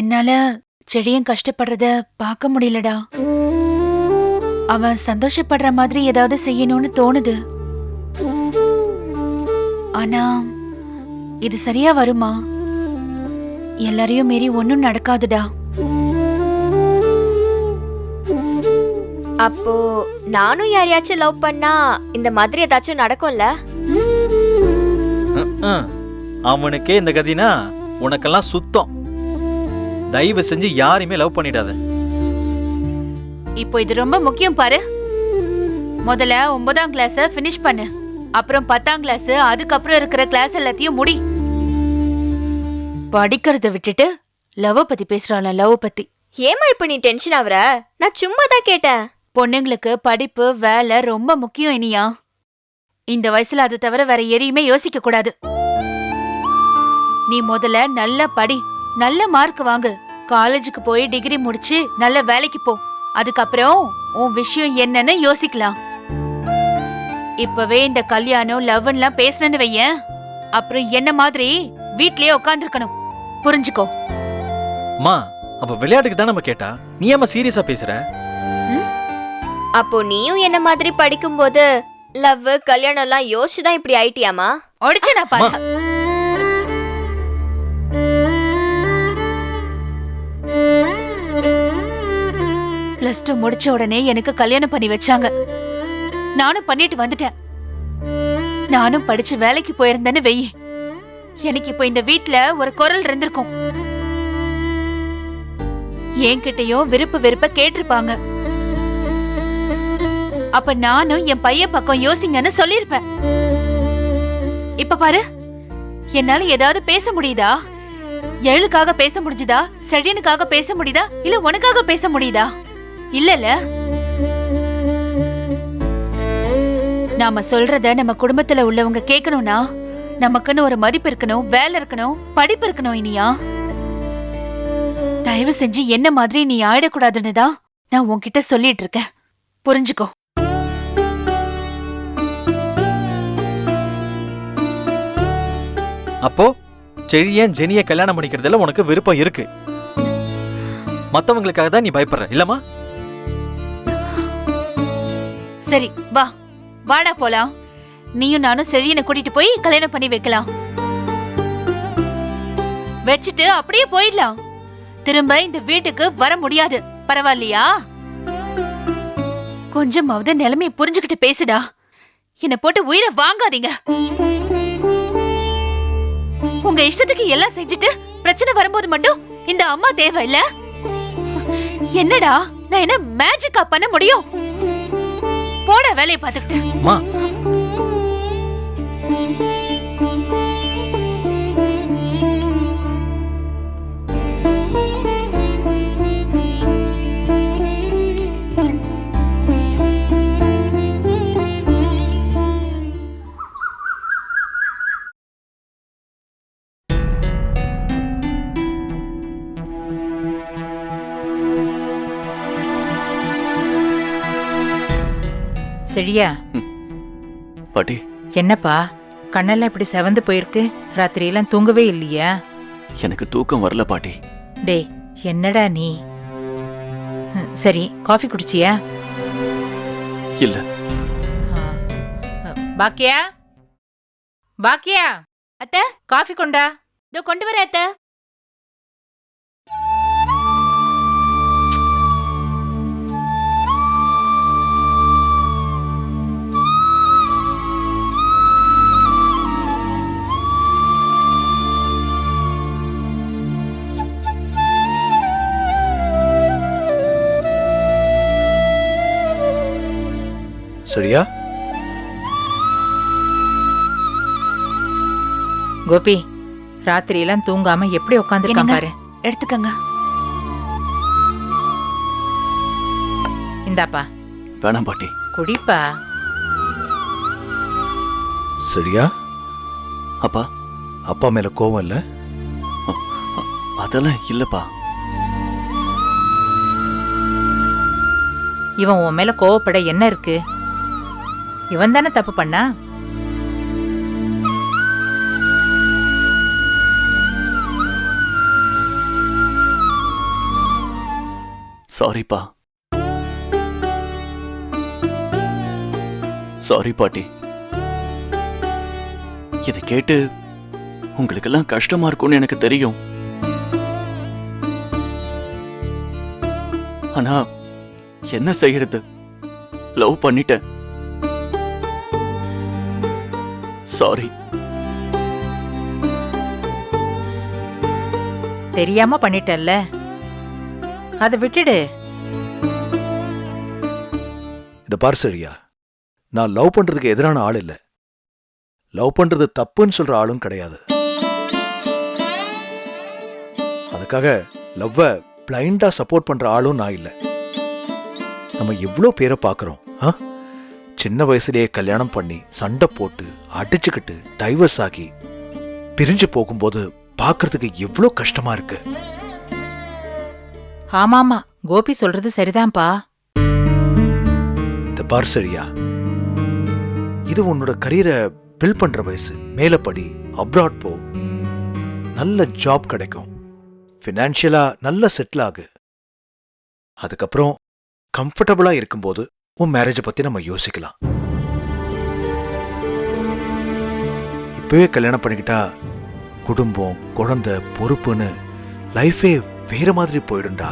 என்னால செடியன் கஷ்டப்படுறத பார்க்க முடியலடா. அவன் சந்தோஷப்படுற மாதிரி ஏதாவது செய்யணும்னு தோணுது. ஆனா இது சரியா வருமா? எல்லாரையும் மீறி ஒன்னும் நடக்காதுடா. அப்போ நானும் யாரையாச்சும் லவ் பண்ணா இந்த மாதிரி ஏதாச்சும் நடக்கும்ல? அவனுக்கே இந்த கதினா உனக்கெல்லாம் சுத்தம். தயவு செஞ்சு யாரையுமே லவ் பண்ணிடாத. இப்போ இது ரொம்ப முக்கியம் பாரு. முதல்ல 9ஆம் கிளாஸ் ஃபினிஷ் பண்ணு. அப்புறம் 10ஆம் கிளாஸ், அதுக்கப்புறம் இருக்கிற கிளாஸ் எல்லாத்தையும் முடி. படிக்கிறத விட்டுட்டு லவ் பத்தி பேசுறாளா? லவ் பத்தி ஏமா இப்ப நீ டென்ஷன் ஆவற? நான் சும்மா தான் கேட்டேன். பொண்ணுங்களுக்கு படிப்பு வேலை ரொம்ப முக்கியம் இனியா. இந்த வயசுல அது தவிர வேற எதையுமே யோசிக்க கூடாது. நீ முதல்ல நல்ல படி, நல்ல மார்க் வாங்கு, காலேஜுக்கு போய் டிகிரி முடிச்சு நல்ல வேலைக்கு போ. அதுக்கப்புறம் உன் விஷயம் என்னன்னு யோசிக்கலாம். இப்பவே இந்த கல்யாணம் லவ்லாம் பேசணும்னு வையேன், அப்புறம் என்ன மாதிரி வீட்லயே உட்காந்துருக்கணும். புரிஞ்சுக்கோ. மா, அவ விளையாட்டுக்கு தான் நம்ம கேட்டா, நீ ஏமா சீரியஸா பேசுற? அப்போ நீயும் என்ன மாதிரி படிக்கும்போது லவ் கல்யாணம் எல்லாம் யோசிச்சுதான் இப்படி ஆயிட்டியாமா? ஒடிச்சனா பாரு. +2 முடிச்ச உடனே எனக்கு கல்யாணம் பண்ணி வச்சாங்க. நானும் பண்ணிட்டு வந்துட்டேன். நானும் படிச்சு வேலைக்கு போயிருந்தேன்னு வெயி, எனக்கு இப்போ இந்த வீட்ல ஒரு குரல் இருந்திருக்கும். என்கிட்டயும் விருப்ப கேட்டிருப்பாங்க. அப்ப நானும் என் பையன் பக்கம் யோசிங்கன்னு சொல்லிருப்பேன். இப்ப பாரு, என்னால ஏதாவது பேச முடியுதா? எழுக்காக பேச முடிஞ்சுதா? செடியனுக்காக பேச முடியுதா? இல்ல உனக்காக பேச முடியுதா? இல்லல. நாம சொல்றத நம்ம குடும்பத்துல உள்ளவங்க கேட்கணும்னா நமக்குன்னு ஒரு மதிப்பு இருக்கணும், வேலை இருக்கணும், படிப்பு இருக்கணும் இனியா. தயவு செஞ்சு என்ன மாதிரி நீ ஆயிடக்கூடாதுன்னு தான் நான் உன்கிட்ட சொல்லிட்டு இருக்கேன். புரிஞ்சுக்கோ. அப்போ செழியன் ஜெனிய கல்யாணம் பண்ணிக்கிறதுல உனக்கு விருப்பம் இருக்கு. மத்தவங்களுக்காக தான் நீ பயப்படுற இல்லமா? சரி வா, வாடா போலாம். நீயும் நானும் செழியனை கூட்டிட்டு போய் கல்யாணம் பண்ணி வைக்கலாம். வச்சுட்டு அப்படியே போயிடலாம். திரும்ப இந்த வீட்டுக்கு வர முடியாது. பரவாயில்லையா? கொஞ்சமாவது நிலைமையை புரிஞ்சுக்கிட்டு பேசுடா. என்ன போட்டு உயிரை வாங்காதீங்க. உங்க இஷ்டத்துக்கு எல்லாம் செஞ்சுட்டு பிரச்சனை வரும்போது மட்டும் இந்த அம்மா தேவை இல்ல? என்னடா, நான் என்ன மேஜிக்கா பண்ண முடியும்? போட வேலையை பார்த்துக்கிட்டு. செழியா, பாட்டி. என்னப்பா கண்ணெல்லாம் இப்படி செவந்து போயிருக்கு? ராத்திரியெல்லாம் தூங்கவே இல்லையா? எனக்கு தூக்கம் வரல பாட்டி. டேய், என்னடா நீ? சரி, காஃபி குடிச்சியா? இல்ல. பாக்கியா, பாக்கியா, அத்தை காஃபி கொண்டா. இதோ கொண்டு வர அத்தை. சரியா? கோபி, ராத்திரியெல்லாம் தூங்காம எப்படி உட்காந்துருக்கான் பாரு. எடுத்துக்கங்க. இந்தாப்பா. வேணாம் பாட்டி. குடிப்பா. சரியா? அப்பா, அப்பா மேல கோவம் இல்ல? அதெல்லாம் இல்லப்பா. இவன் உன் மேல கோவப்பட என்ன இருக்கு? இவன் தானே தப்பு பண்ணா? சாரிப்பா. சாரி பாட்டி. இதை கேட்டு உங்களுக்கெல்லாம் கஷ்டமா இருக்கும்னு எனக்கு தெரியும். ஆனா என்ன செய்யறது, லவ் பண்ணிட்டேன். சாரி. தெரியாம பண்ணிட்டல்ல, அதை விட்டுடு. இத பாரு சரியா, நான் லவ் பண்றதுக்கு எதிரான ஆள் இல்ல. லவ் பண்றது தப்புன்னு சொல்ற ஆளும் கிடையாது. அதுக்காக லவ்வ பிளைண்டா சப்போர்ட் பண்ற ஆளும் நான் இல்ல. நம்ம எவ்வளோ பேரை பார்க்கறோம். சின்ன வயசுலயே கல்யாணம் பண்ணி சண்டை போட்டு அடிச்சுக்கிட்டு டைவர்ஸ் ஆகி பிரிஞ்சு போகும்போது பார்க்கறதுக்கு எவ்வளோ கஷ்டமா இருக்கு. ஆமாமா, கோபி சொல்றது சரிதான்ப்பா. இத பாரு சரியா, இது உன்னோட கரியரை பில்ட் பண்ற வயசு. மேல படி, அப்ராட் போ, நல்ல ஜாப் கிடைக்கும், ஃபினான்ஷியலா நல்ல செட்டில் ஆகு. அதுக்கப்புறம் கம்ஃபர்டபுளா இருக்கும்போது உன் மேரேஜை பத்தி நம்ம யோசிக்கலாம். இப்பவே கல்யாணம் பண்ணிக்கிட்டா குடும்பம், குழந்தை, பொறுப்புன்னு லைஃபே வேற மாதிரி போயிடும்டா.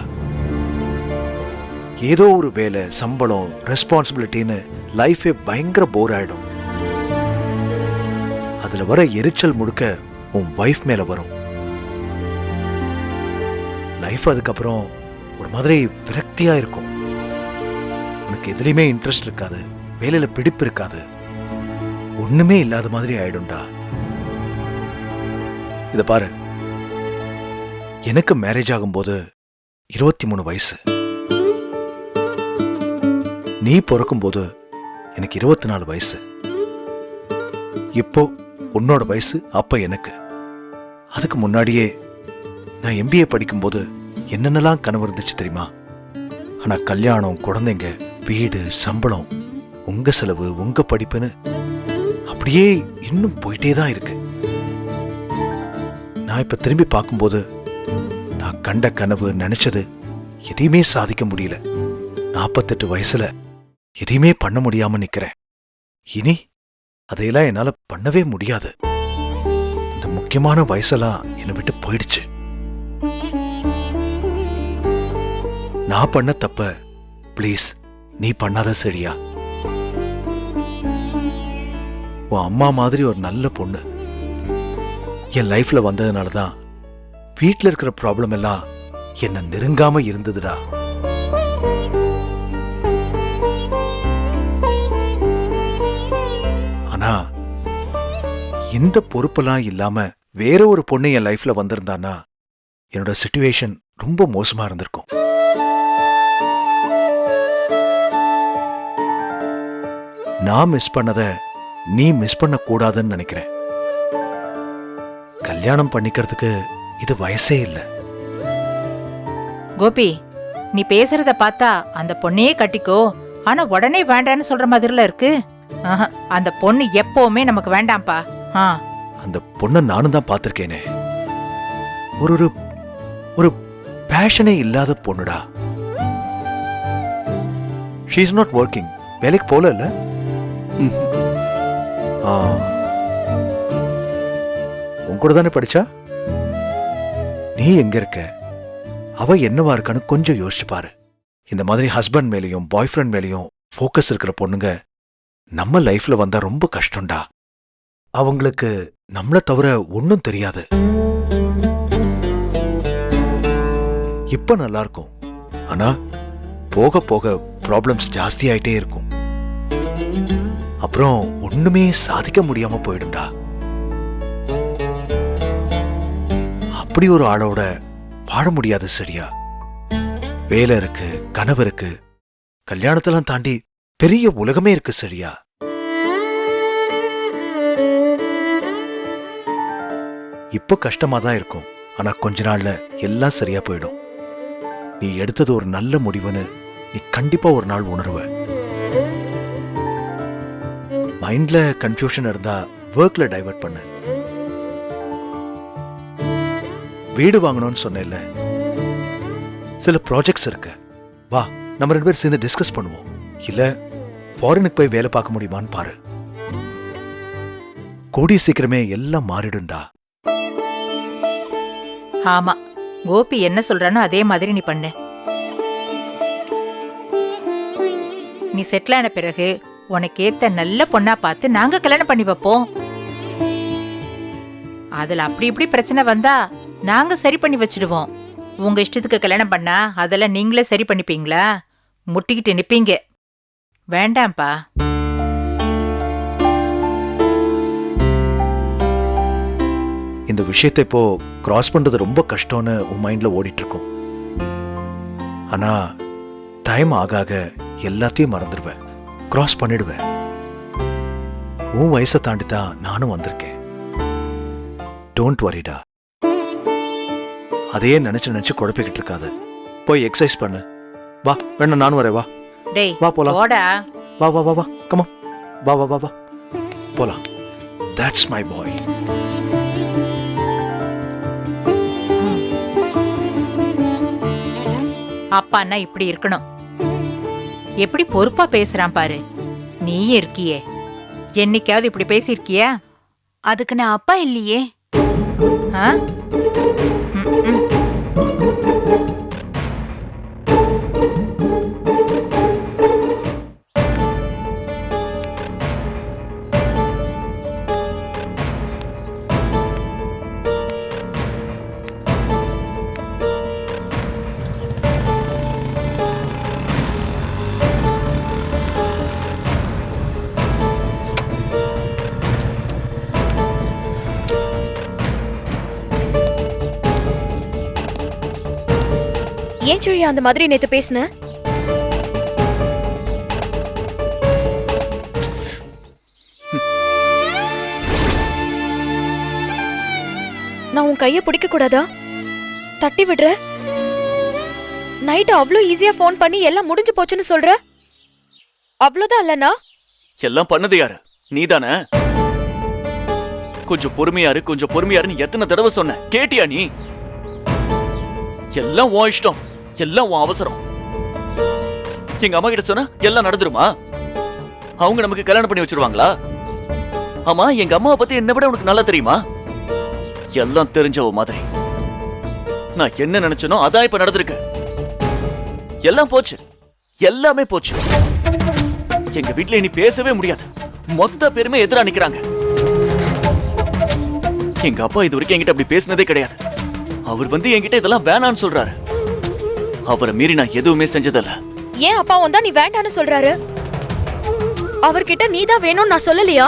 ஏதோ ஒரு வேலை, சம்பளம், ரெஸ்பான்சிபிலிட்டின்னு லைஃபே பயங்கர போர் ஆயிடும். அதுல வர எரிச்சல் முழுக்க உன் வைஃப் மேல வரும். லைஃப் அதுக்கப்புறம் ஒரு மாதிரி விரக்தியா இருக்கும். உனக்கு எதுலையுமே இன்ட்ரெஸ்ட் இருக்காது, வேலையில பிடிப்பு இருக்காது, ஒண்ணுமே இல்லாத மாதிரி ஆயிடும்டா. இத பாரு, எனக்கு மேரேஜ் ஆகும்போது 23 வயசு. நீ பிறக்கும்போது எனக்கு 24 வயசு. இப்போ உன்னோட வயசு அப்ப எனக்கு. அதுக்கு முன்னாடியே நான் MBA படிக்கும்போது என்னென்னலாம் கனவு இருந்துச்சு தெரியுமா? ஆனா கல்யாணம், குழந்தைங்க, வீடு, சம்பளம், உங்க செலவு, உங்க படிப்புன்னு அப்படியே இன்னும் போயிட்டே தான் இருக்கு. நான் இப்ப திரும்பி பார்க்கும்போது நான் கண்ட கனவு, நினைச்சது எதையுமே சாதிக்க முடியல. 48 வயசுல எதையுமே பண்ண முடியாம நிக்கிறேன். இனி அதையெல்லாம் என்னால பண்ணவே முடியாது. இந்த முக்கியமான வயசெல்லாம் என்னை விட்டு போயிடுச்சு. நான் பண்ண தப்ப ப்ளீஸ் நீ பண்ணாத சரியா? உன் அம்மா மாதிரி ஒரு நல்ல பொண்ணு என் லைஃப்ல வந்ததுனாலதான் வீட்டுல இருக்கிற ப்ராப்ளம் எல்லாம் என்ன நெருங்காம இருந்ததுடா. ஆனா இந்த பொறுப்பெல்லாம் இல்லாம வேற ஒரு பொண்ணு என் லைஃப்ல வந்திருந்தானா என்னோட சிச்சுவேஷன் ரொம்ப மோசமா இருந்திருக்கும். நான் மிஸ் பண்ணத நீ மிஸ் பண்ண கூடாதுன்னு நினைக்கிறேன். கல்யாணம் பண்ணிக்கிறதுக்கு இது வயசே இல்ல. கோபி, நீ பேசுறத பார்த்தா அந்த பொண்ணையே கட்டிக்கோ, ஆனா உடனே வேண்டான்னு சொல்ற மாதிரில இருக்கு. அந்த பொண்ணு எப்பவுமே நமக்கு வேண்டாம்ப்பா. அந்த பொண்ணை நானும் தான் பார்த்திருக்கேனே. ஒரு ஒரு பேஷனே இல்லாத பொண்ணுடா. She is not working. வேலைக்கு போல இல்ல. உன் கூட தானே படிச்சா? நீ எங்க இருக்க, அவ என்னவா இருக்கான்னு கொஞ்சம் யோசிச்சு பாரு. இந்த மாதிரி ஹஸ்பண்ட் மேலேயும் பாய் ஃப்ரெண்ட் மேலேயும் ஃபோக்கஸ் இருக்கிற பொண்ணுங்க நம்ம லைஃப்ல வந்தா ரொம்ப கஷ்டம்டா. அவங்களுக்கு நம்மள தவிர ஒன்னும் தெரியாது. இப்ப நல்லா இருக்கும், ஆனா போக போக ப்ராப்ளம்ஸ் ஜாஸ்தி ஆயிட்டே இருக்கும். அப்புறம் ஒண்ணுமே சாதிக்க முடியாம போயிடும்டா. அப்படி ஒரு ஆளோட வாழ முடியாது சரியா? வேலை இருக்கு, கனவு இருக்கு, கல்யாணத்தெல்லாம் தாண்டி பெரிய உலகமே இருக்கு சரியா? இப்ப கஷ்டமா தான் இருக்கும், ஆனா கொஞ்ச நாள்ல எல்லாம் சரியா போயிடும். நீ எடுத்தது ஒரு நல்ல முடிவுன்னு நீ கண்டிப்பா ஒரு நாள் உணர்வ. மைண்ட்ல கன்ஃபியூஷன் இருந்தா ஒர்க்ல டைவர்ட் பண்ணு. வீடு வாங்கணும்னு சொன்னேன்ல, சில ப்ராஜெக்ட்ஸ் இருக்கு, வா நம்ம 2 பேரும் சேர்ந்து டிஸ்கஸ் பண்ணுவோம். இல்ல ஃபாரினுக்கு போய் வேலை பார்க்க முடியுமான்னு பாரு. கூடிய சீக்கிரமே எல்லாம் மாறிடும்டா. ஆமா, கோபி என்ன சொல்றானோ அதே மாதிரி நீ பண்ணு. நீ செட்டில் ஆன பிறகு உனக்கு ஏத்த நல்ல பொண்ணா பார்த்து நாங்க கல்யாணம் பண்ணி வைப்போம். அதுல அப்படி இப்படி பிரச்சனை வந்தா நாங்க சரி பண்ணி வச்சிடுவோம். உங்க இஷ்டத்துக்கு கல்யாணம் பண்ணா அதெல்லாம் நீங்களே சரி பண்ணிப்பீங்களா? முட்டிக்கிட்டு நிப்பீங்க. வேண்டாம்ப்பா. இந்த விஷயத்தை இப்போ கிராஸ் பண்றது ரொம்ப கஷ்டம்னு உன் மைண்ட்ல ஓடிட்டு இருக்கும். ஆனா டைம் ஆக ஆக எல்லாத்தையும் மறந்துடுவேன், கிராஸ் பண்ணிடுவேன். உன் வயசை தாண்டி தான் நானும் வந்திருக்கேன். டோன்ட் வரிடா. அதையே நினைச்சு நினைச்சு குழப்பிக்கிட்டு இருக்காது. போய் எக்ஸசைஸ் பண்ணு. வா, வேணா நானும் வரேன். வா டேய் வா போலாம். போடா. வா வா வா வா கம் ஆன். வா வா வா வா போலாம். That's my boy. அப்பான்னா இப்படி இருக்கணும். எப்படி பொறுப்பா பேசுறான் பாரு. நீயே இருக்கியே, என்னைக்காவது இப்படி பேசியிருக்கியா? அதுக்கு நான் அப்பா இல்லையே. ஆ? ம். ஏன் சுழியா அந்த மாதிரி நேத்து பேசுன? நான் உன் கைய பிடிக்க கூடாதா? தட்டி விடுற? நைட் அவ்ளோ ஈஸியா ஃபோன் பண்ணி எல்லாம் முடிஞ்சு போச்சுன்னு சொல்ற? அவ்வளவுதான் இல்லனா? எல்லாம் பண்ணது யாரு? நீதானே? கொஞ்சம் பொறுமையாரு, கொஞ்சம் பொறுமையாருன்னு எத்தனை தடவை சொன்ன? கேட்டியா நீ? எல்லாம் உன் இஷ்டம், எல்லாம் உன் அவசரம். எங்க அம்மா கிட்ட சொன்னா எல்லாம் நடந்துருமா? அவங்க நமக்கு கல்யாணம் பண்ணி வச்சிருவாங்களா? ஆமா, எங்க அம்மாவை பத்தி என்ன விட உனக்கு நல்லா தெரியுமா? எல்லாம் தெரிஞ்சவ மாதிரி. நான் என்ன நினைச்சனோ அதான் இப்ப நடந்திருக்கு. எல்லாம் போச்சு, எல்லாமே போச்சு. எங்க வீட்டுல இனி பேசவே முடியாது. மொத்த பேருமே எதிரா நிக்கிறாங்க. எங்க அப்பா இது வரைக்கும் என்கிட்ட அப்படி பேசினதே கிடையாது. அவர் வந்து என்கிட்ட இதெல்லாம் வேணான்னு சொல்றாரு. அவரை மீறி நான் எதுவுமே செஞ்சதில்ல. ஏன் அப்பா வந்தா நீ வேண்டான்னு சொல்றாரு? அவர்கிட்ட நீ தான் வேணும்னு நான் சொல்லலையா?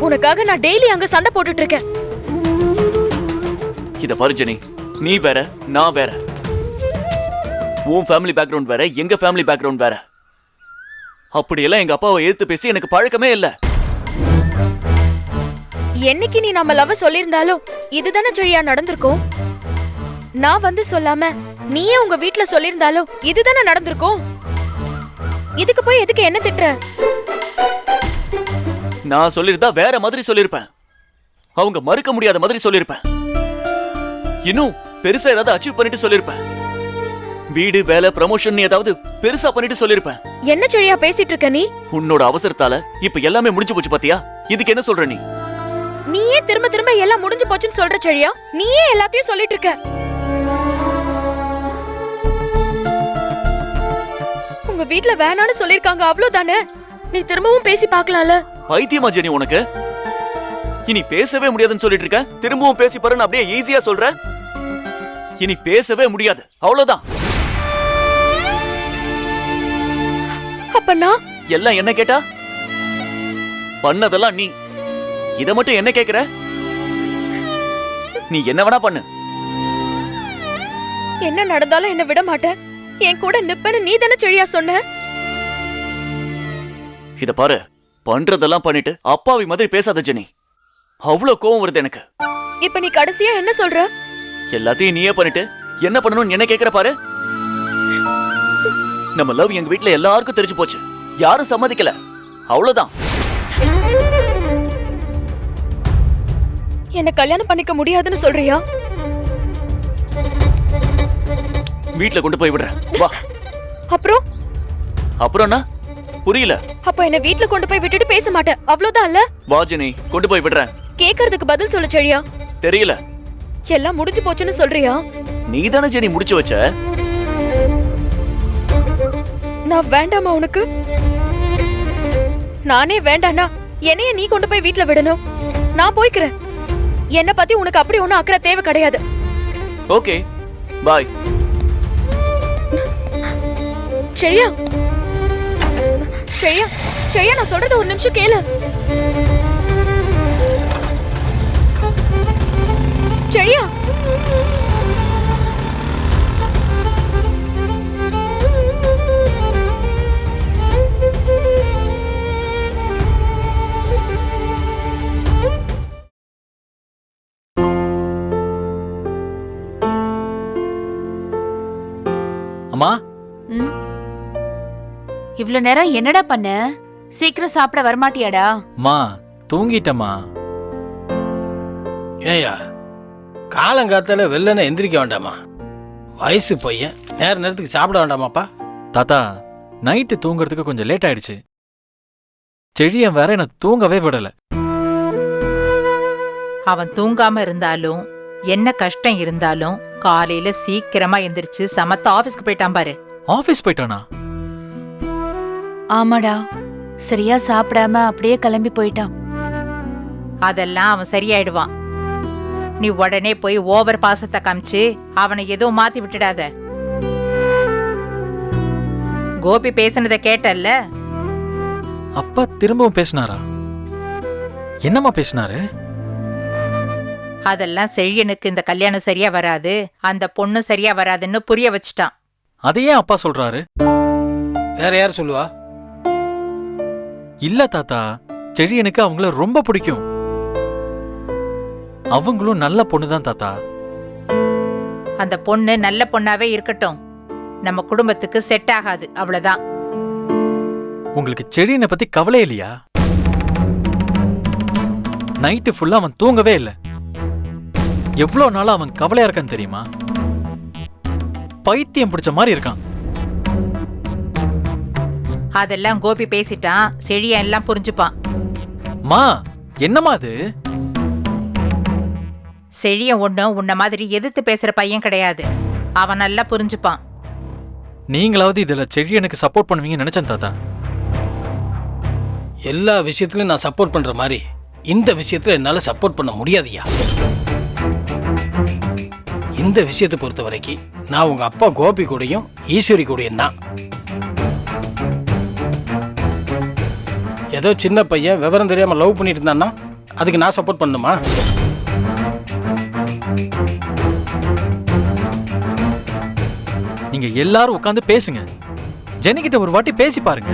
உனக்காக நான் டெய்லி அங்க சண்டை போட்டுட்டு இருக்கேன். இத பாரு ஜெனி, நீ வேற, நான் வேற. உன் ஃபேமிலி பேக்ரவுண்ட் வேற, எங்க ஃபேமிலி பேக்ரவுண்ட் வேற. அப்படியெல்லாம் எங்க அப்பாவை எதிர்த்து பேசி எனக்கு பழக்கமே இல்ல. என்னைக்கு நீ நம்ம லவ் சொல்லிருந்தாலும் இதுதானே சுழியா நடந்திருக்கும். நான் வந்து சொல்லாம நீயே உங்க வீட்ல சொல்லிருந்தாலும் இதுதானே நடந்திருக்கும். இதுக்கு போய் எதுக்கு என்ன திட்டுற? நான் சொல்லிருந்தா வேற மாதிரி சொல்லிருப்பேன். அவங்க மறுக்க முடியாத மாதிரி சொல்லிருப்பேன். இன்னும் பெருசா ஏதாவது அச்சீவ் பண்ணிட்டு சொல்லிருப்பேன். வீடு, வேலை, ப்ரமோஷன் ஏதாவது பெருசா பண்ணிட்டு சொல்லிருப்பேன். என்ன சுழியா பேசிட்டு இருக்க நீ? உன்னோட அவசரத்தால இப்ப எல்லாமே முடிஞ்சு போச்சு பாத்தியா? இதுக்கு என்ன சொல்ற நீ? நீயே திரும்ப திரும்ப எல்லாம் முடிஞ்சு போச்சுன்னு சொல்ற சுழியா. நீயே எல்லாத்தையும் சொல்லிட்டு இருக்க. உங்க வீட்ல வேணான்னு சொல்லிருக்காங்க, அவ்வளவுதானே? நீ திரும்பவும் பேசி பார்க்கலாம்ல. பைத்தியமா ஜெனி உனக்கு? இனி பேசவே முடியாதுன்னு சொல்லிட்டு இருக்க, திரும்பவும் பேசி பாருன்னு அப்படியே ஈஸியா சொல்ற. இனி பேசவே முடியாது, அவ்வளவுதான். அப்பனா எல்லாம் என்ன கேட்டா? பண்ணதெல்லாம் நீ. இத மட்டும் என்ன கேக்குற? நீ என்ன வேணா பண்ணு. என்ன நடந்தாலும் என்ன விட மாட்டேன், என் கூட நிப்பன்னு நீ தானே சுழியா சொன்ன. இத பாரு, பண்றதெல்லாம் பண்ணிட்டு அப்பாவி மாதிரி பேசாத ஜெனி. அவ்வளவு கோவம் வருது எனக்கு. இப்ப நீ கடைசியா என்ன சொல்ற? எல்லாத்தையும் நீயே பண்ணிட்டு என்ன பண்ணணும்னு என்ன கேக்குற பாரு. நம்ம லவ் எங்க வீட்ல எல்லாருக்கும் தெரிஞ்சு போச்சு. யாரும் சம்மதிக்கல, அவ்வளவுதான். என்ன கல்யாணம் பண்ணிக்க முடியாதுன்னு சொல்றியா? வீட்ல கொண்டு போய் விடுறேன் வா. அப்புறம் அப்புறம்னா புரியல. அப்ப என்ன வீட்ல கொண்டு போய் விட்டுட்டு பேச மாட்டேன் அவ்வளவுதான் இல்ல? வா ஜெனி, கொண்டு போய் விடுறேன். கேக்குறதுக்கு பதில் சொல்லு செழியா. தெரியல. எல்லாம் முடிஞ்சு போச்சுன்னு சொல்றியா? நீ தானே ஜெனி முடிச்சு வச்ச. நான் வேண்டாமா உனக்கு? நானே வேண்டானா என்னைய நீ கொண்டு போய் வீட்ல விடணும். நான் போய்க்கிறேன். என்ன பத்தி உனக்கு அப்படி ஒண்ணும் அக்கறை தேவை கிடையாது. Okay bye. செழியா, செழியா, செழியா, நான் சொல்றது ஒரு நிமிஷம் கேளு. செழியா, அம்மா, ம்? இவ்ளோ நேரம் என்னடா பண்ண? சீக்கிரம் சாப்பிட வரமாட்டியாடா? அம்மா தூங்கிட்டம்மா. ஏயா காலங்காத்தால வெள்ளன எந்திரிக்க வேண்டாமா? வயசு பையன் நேரத்துக்கு சாப்பிட வேண்டாமாப்பா? தாத்தா, நைட்டு தூங்குறதுக்கு கொஞ்சம் லேட் ஆயிடுச்சு. செழியன் வேற என்ன தூங்கவே விடல. அவன் தூங்காம இருந்தாலும் என்ன கஷ்டம் இருந்தாலும் காலையில சீக்கிரமா எந்திரிச்சு சமத்த ஆபீஸ்க்கு போயிட்டான் பாரு. ஆபீஸ் போயிட்டானா? ஆமாடா, சரியா சாப்பிடாம அப்படியே கிளம்பி போயிட்டான். அதெல்லாம் அவன் சரியாயிடுவான். நீ உடனே போய் ஓவர் பாசத்தை காமிச்சு அவனை ஏதோ மாத்தி விட்டுடாத. கோபி பேசினதை கேட்டல்ல? அப்பா திரும்பவும் பேசினாரா? என்னம்மா பேசினாரு? அதெல்லாம் செழியனுக்கு இந்த கல்யாணம் சரியா வராது, அந்த பொண்ணு சரியா வராதுன்னு புரிய வச்சுட்டான். அதையே அப்பா சொல்றாரு? வேற யார் சொல்லுவா? இல்ல தாத்தா, செழியனுக்கு அவங்கள ரொம்ப பிடிக்கும். அவங்களும் நல்ல பொண்ணுதான் தாத்தா. அந்த பொண்ணு நல்ல பொண்ணாவே இருக்கட்டும், நம்ம குடும்பத்துக்கு செட் ஆகாது, அவ்வளவுதான். உங்களுக்கு செழியனை பத்தி கவலை இல்லையா? நைட்டு ஃபுல்லா அவன் தூங்கவே இல்லை. எவ்வளவு நாளா அவன் கவலையா இருக்கான்னு தெரியுமா? பைத்தியம் பிடிச்ச மாதிரி இருக்கான். அதெல்லாம் கோபி பேசிட்டான், செழியன் எல்லாம் புரிஞ்சுப்பான். மா, என்னம்மா அது? செழியன் ஒண்ணும் உன்ன மாதிரி எதிர்த்து பேசுற பையன் கிடையாது, அவன் நல்லா புரிஞ்சுப்பான். நீங்களாவது இதுல செழியனுக்கு சப்போர்ட் பண்ணுவீங்கன்னு நினைச்சேன் தாத்தா. எல்லா விஷயத்திலும் நான் சப்போர்ட் பண்ற மாதிரி இந்த விஷயத்துல என்னால சப்போர்ட் பண்ண முடியாதுயா. இந்த விஷயத்தை பொறுத்த வரைக்கும் நான் உங்க அப்பா கோபி கூடயும் ஈஸ்வரி கூடயும் தான். ஏதோ சின்ன பையன் விவரம் தெரியாம லவ் பண்ணிட்டு இருந்தான்னா அதுக்கு நான் சப்போர்ட் பண்ணுமா? நீங்க எல்லாரும் உட்கார்ந்து பேசுங்க. ஜெனி கிட்ட ஒரு வாட்டி பேசி பாருங்க.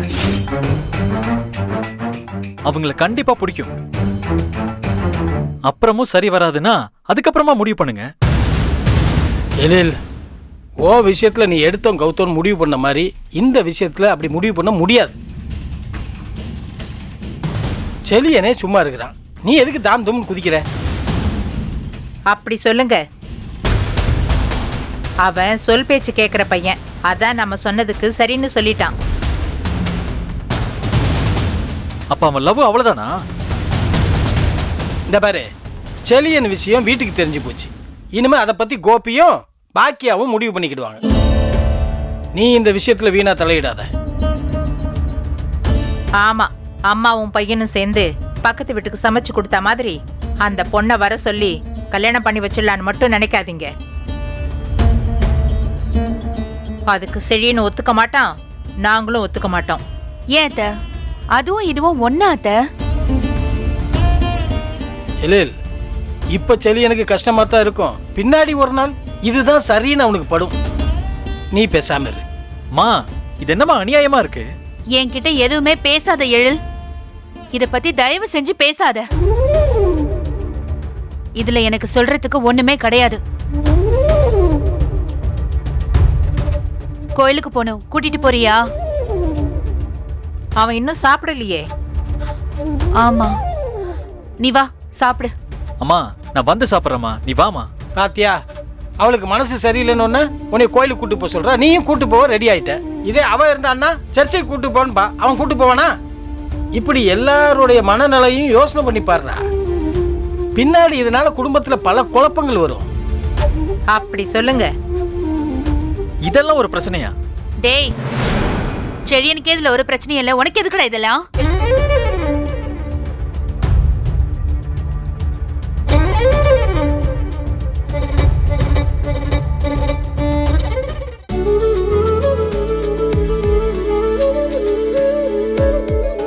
அவங்கள கண்டிப்பா பிடிக்கும். அப்புறமும் சரி வராதுன்னா அதுக்கப்புறமா முடிவு பண்ணுங்க. இல்ல ஓ விஷயத்துல நீ எடுத்தோம் கௌத்தோன்னு முடிவு பண்ண மாதிரி இந்த விஷயத்துல அப்படி முடிவு பண்ண முடியாது. செலியனே சும்மா இருக்கிறான், நீ எதுக்கு தாம் தும்னு குதிக்கிற? அப்படி சொல்லுங்க. அவன் சொல் பேச்சு கேக்குற பையன், அதான் நம்ம சொன்னதுக்கு சரின்னு சொல்லிட்டான். அப்ப அவன் லவ் அவ்வளவுதானா? இந்த பாரு, செலியன் விஷயம் வீட்டுக்கு தெரிஞ்சு போச்சு. இனிமே அதை பத்தி கோபியும் பாக்கியாவும் முடிவு பண்ணிக்கிடுவாங்க. நீ இந்த விஷயத்துல வீணா தலையிடாத. ஆமா, அம்மாவும் பையனும் சேர்ந்து பக்கத்து வீட்டுக்கு சமைச்சு கொடுத்த மாதிரி அந்த பொண்ணை வர சொல்லி கல்யாணம் பண்ணி வச்சிடலான்னு மட்டும் நினைக்காதீங்க. அதுக்கு செழின்னு ஒத்துக்க மாட்டான், நாங்களும் ஒத்துக்க மாட்டோம். ஏன் அத்த? அதுவும் இதுவும் ஒன்னா அத்த? இல்ல இப்ப செலியனுக்கு கஷ்டமா தான் இருக்கும், பின்னாடி ஒரு நாள் இதுதான் சரின்னு அவனுக்கு படும். நீ பேசாம இரு. மா, இது என்னமா அநியாயமா இருக்கு? என்கிட்ட எதுவுமே பேசாத எழில். இத பத்தி தயவு செஞ்சு பேசாத. இதுல எனக்கு சொல்றதுக்கு ஒண்ணுமே கிடையாது. கோயிலுக்கு போகணும், கூட்டிட்டு போறியா? அவன் இன்னும் சாப்பிடலையே. ஆமா, நீ வா சாப்பிடு. அம்மா, நான் வந்து சாப்பிட்றேம்மா, நீ வாமா. பாத்தியா, அவளுக்கு மனசு சரியில்லைன்னு உன்னை கோயிலுக்கு கூட்டு போக சொல்றா, நீயும் கூட்டு போக ரெடி ஆயிட்ட. இதே அவ இருந்தான்னா சர்ச்சைக்கு கூட்டு போன்பா, அவன் கூட்டு போவானா? இப்படி எல்லாருடைய மனநிலையும் யோசனை பண்ணி பாருடா. பின்னாடி இதனால குடும்பத்துல பல குழப்பங்கள் வரும். அப்படி சொல்லுங்க. இதெல்லாம் ஒரு பிரச்சனையா? டேய், செழியனுக்கு இதுல ஒரு பிரச்சனையும் இல்ல, உனக்கு எதுக்குடா இதெல்லாம்?